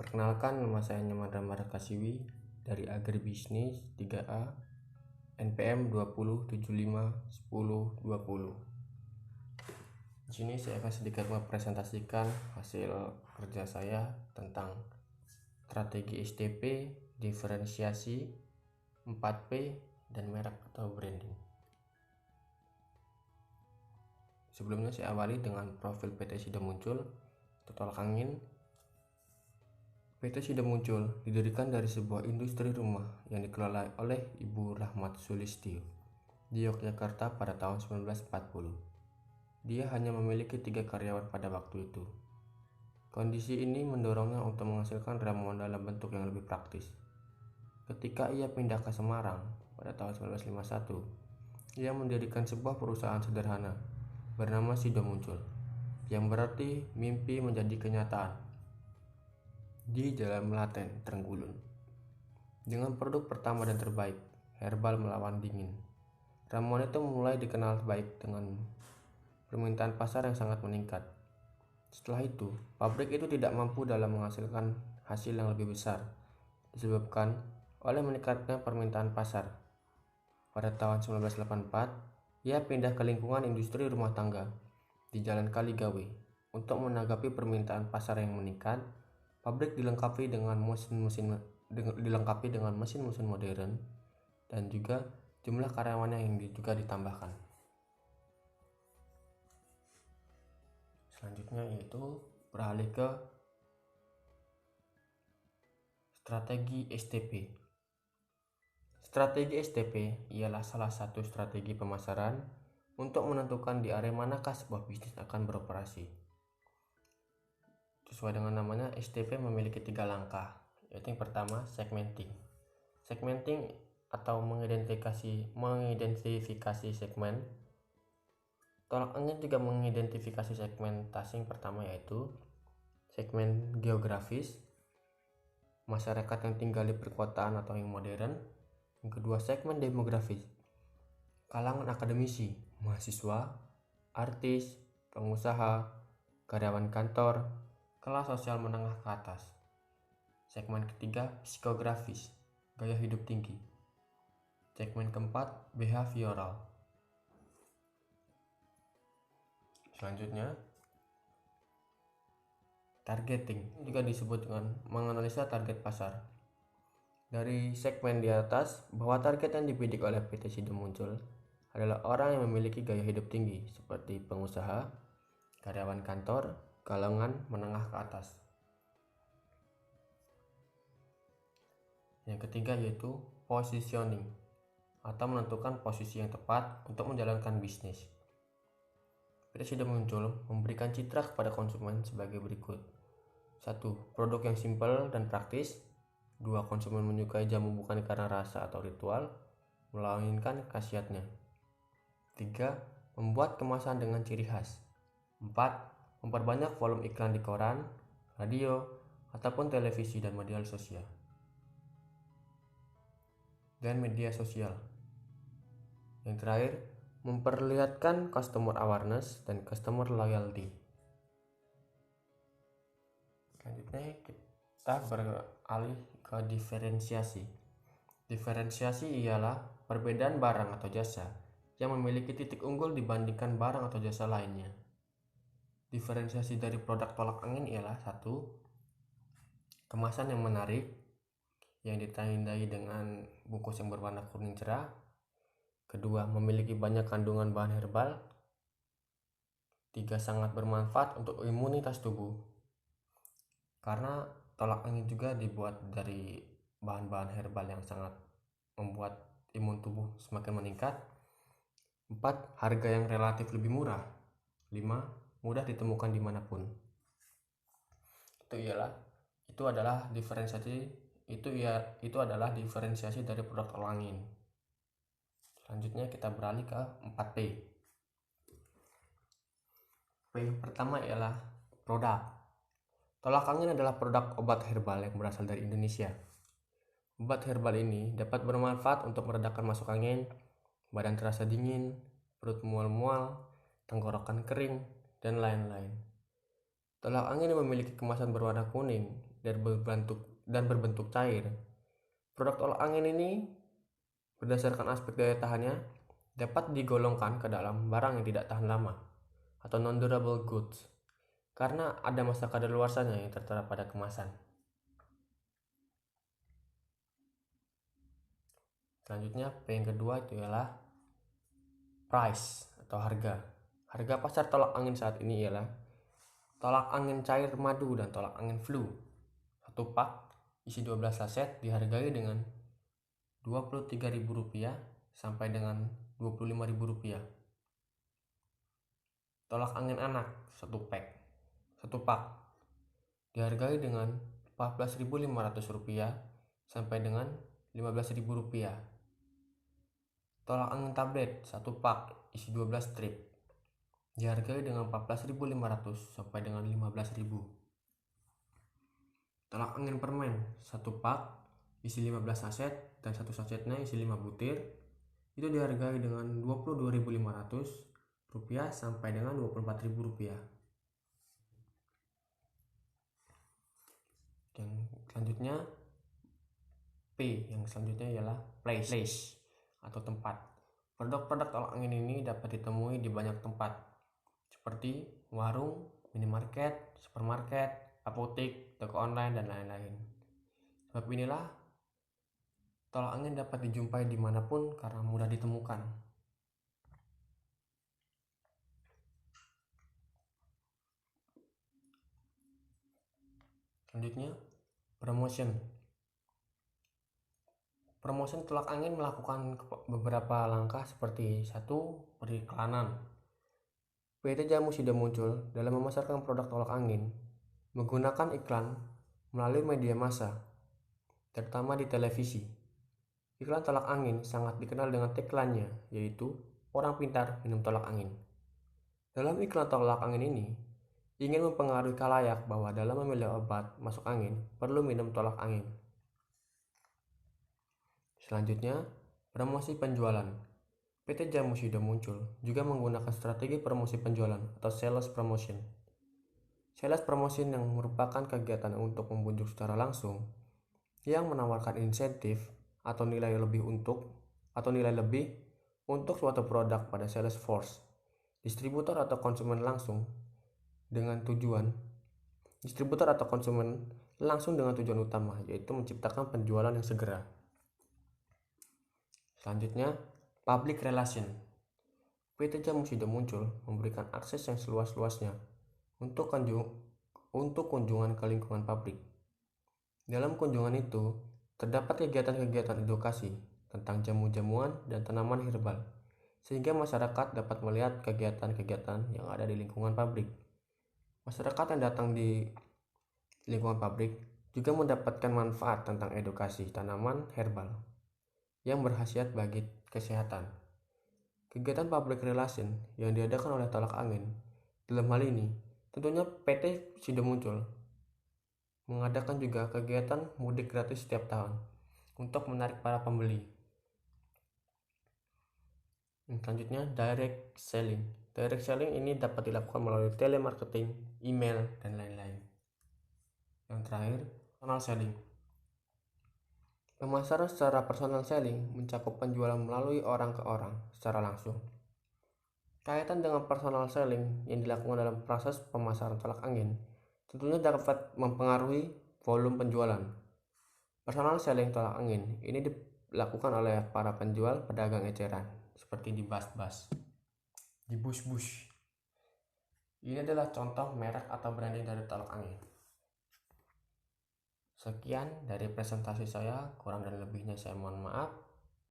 Perkenalkan, nama saya Nyoman Ramada Kasiwi dari Agribisnis 3A NPM 20751020. Di sini saya akan sedikit mempresentasikan hasil kerja saya tentang strategi STP, diferensiasi, 4P, dan merek atau branding. Sebelumnya saya awali dengan profil PT Sido Muncul. Tolak angin. PT Sido Muncul didirikan dari sebuah industri rumah yang dikelola oleh Ibu Rahmat Sulistyo di Yogyakarta pada tahun 1940. Dia hanya memiliki 3 karyawan pada waktu itu. Kondisi ini mendorongnya untuk menghasilkan ramuan dalam bentuk yang lebih praktis. Ketika ia pindah ke Semarang pada tahun 1951, ia mendirikan sebuah perusahaan sederhana bernama Sido Muncul, yang berarti mimpi menjadi kenyataan, di Jalan Melaten, Trenggulun. Dengan produk pertama dan terbaik, herbal melawan dingin. Ramuan itu mulai dikenal baik dengan permintaan pasar yang sangat meningkat. Setelah itu, pabrik itu tidak mampu dalam menghasilkan hasil yang lebih besar, disebabkan oleh meningkatnya permintaan pasar. Pada tahun 1984, ia pindah ke lingkungan industri rumah tangga di Jalan Kaligawe. Untuk menanggapi permintaan pasar yang meningkat, pabrik dilengkapi dengan mesin-mesin modern dan juga jumlah karyawannya yang juga ditambahkan. Selanjutnya yaitu beralih ke strategi STP. Strategi STP ialah salah satu strategi pemasaran untuk menentukan di area manakah sebuah bisnis akan beroperasi. Sesuai dengan namanya, STP memiliki 3 langkah, yaitu yang pertama, segmenting. Segmenting atau mengidentifikasi segmen. Tolak angin juga mengidentifikasi segmentasi yang pertama, yaitu segmen geografis, masyarakat yang tinggal di perkotaan atau yang modern. Yang kedua, segmen demografis, kalangan akademisi, mahasiswa, artis, pengusaha, karyawan kantor, kelas sosial menengah ke atas. Segmen ketiga, psikografis, gaya hidup tinggi. Segmen keempat, behavioral. Selanjutnya, targeting juga disebut dengan menganalisa target pasar. Dari segmen di atas, bahwa target yang dibidik oleh PT Sido Muncul adalah orang yang memiliki gaya hidup tinggi seperti pengusaha, karyawan kantor, kalangan menengah ke atas. Yang ketiga yaitu positioning atau menentukan posisi yang tepat untuk menjalankan bisnis. PT Sido Muncul memberikan citra kepada konsumen sebagai berikut. 1. Produk yang simpel dan praktis. 2. Konsumen menyukai jamu bukan karena rasa atau ritual, melainkan khasiatnya. 3. Membuat kemasan dengan ciri khas. 4. Memperbanyak volume iklan di koran, radio, ataupun televisi dan media sosial. Yang terakhir, memperlihatkan customer awareness dan customer loyalty. Selanjutnya kita beralih ke diferensiasi. Diferensiasi ialah perbedaan barang atau jasa yang memiliki titik unggul dibandingkan barang atau jasa lainnya. Diferensiasi dari produk tolak angin ialah 1. Kemasan yang menarik yang ditandai dengan bungkus yang berwarna kuning cerah. Kedua, memiliki banyak kandungan bahan herbal. 3. Sangat bermanfaat untuk imunitas tubuh, karena tolak angin juga dibuat dari bahan-bahan herbal yang sangat membuat imun tubuh semakin meningkat. 4. Harga yang relatif lebih murah. 5. Mudah ditemukan dimanapun. Itu adalah diferensiasi dari produk tolak angin. Selanjutnya kita beralih ke 4P. P yang pertama ialah produk. Tolak angin adalah produk obat herbal yang berasal dari Indonesia. Obat herbal ini dapat bermanfaat untuk meredakan masuk angin, badan terasa dingin, perut mual-mual, tenggorokan kering, dan lain-lain. Tolak angin yang memiliki kemasan berwarna kuning dan berbentuk cair. Produk tolak angin ini berdasarkan aspek daya tahannya dapat digolongkan ke dalam barang yang tidak tahan lama atau non-durable goods karena ada masa kadaluarsanya yang tertera pada kemasan. Selanjutnya, P yang kedua itu ialah price atau harga. Harga pasar tolak angin saat ini ialah tolak angin cair madu dan tolak angin flu. Satu pak isi 12 saset dihargai dengan Rp23.000 sampai dengan Rp25.000. Tolak angin anak satu pak dihargai dengan Rp14.500 sampai dengan Rp15.000. Tolak angin tablet satu pak isi 12 strip dihargai dengan Rp14.500 sampai dengan Rp15.000. Tolak angin permen satu pak isi 15 saset dan satu sasetnya isi 5 butir itu dihargai dengan Rp22.500 sampai dengan Rp24.000. Yang selanjutnya yang selanjutnya ialah place atau tempat. Produk-produk tolak angin ini dapat ditemui di banyak tempat seperti warung, minimarket, supermarket, apotek, toko online, dan lain-lain. Sebab inilah tolak angin dapat dijumpai dimanapun karena mudah ditemukan. Selanjutnya, promotion. Promotion tolak angin melakukan beberapa langkah seperti 1. Periklanan. PT Jamu sudah muncul dalam memasarkan produk tolak angin menggunakan iklan melalui media massa, terutama di televisi. Iklan tolak angin sangat dikenal dengan tagline-nya, yaitu orang pintar minum tolak angin. Dalam iklan tolak angin ini, ingin mempengaruhi khalayak bahwa dalam memilih obat masuk angin perlu minum tolak angin. Selanjutnya, promosi penjualan. PT Jamu sudah muncul juga menggunakan strategi promosi penjualan atau sales promotion. Sales promotion yang merupakan kegiatan untuk membujuk secara langsung yang menawarkan insentif atau nilai lebih untuk suatu produk pada sales force, distributor atau konsumen langsung dengan tujuan utama, yaitu menciptakan penjualan yang segera. Selanjutnya, public relation. PT Jamu sudah muncul memberikan akses yang seluas-luasnya untuk kunjungan ke lingkungan pabrik. Dalam kunjungan itu, terdapat kegiatan-kegiatan edukasi tentang jamu-jamuan dan tanaman herbal, sehingga masyarakat dapat melihat kegiatan-kegiatan yang ada di lingkungan pabrik. Masyarakat yang datang di lingkungan pabrik juga mendapatkan manfaat tentang edukasi tanaman herbal yang berkhasiat bagi kesehatan. Kegiatan public relation yang diadakan oleh tolak angin dalam hal ini tentunya PT sudah muncul mengadakan juga kegiatan mudik gratis setiap tahun untuk menarik para pembeli. Selanjutnya, direct selling. Direct selling ini dapat dilakukan melalui telemarketing, email, dan lain-lain. Yang terakhir, personal selling. Pemasaran secara personal selling mencakup penjualan melalui orang ke orang secara langsung. Kaitan dengan personal selling yang dilakukan dalam proses pemasaran tolak angin tentunya dapat mempengaruhi volume penjualan. Personal selling tolak angin ini dilakukan oleh para penjual pedagang eceran seperti di bus-bus, di bus-bus. Ini adalah contoh merek atau branding dari tolak angin. Sekian dari presentasi saya, kurang dan lebihnya saya mohon maaf.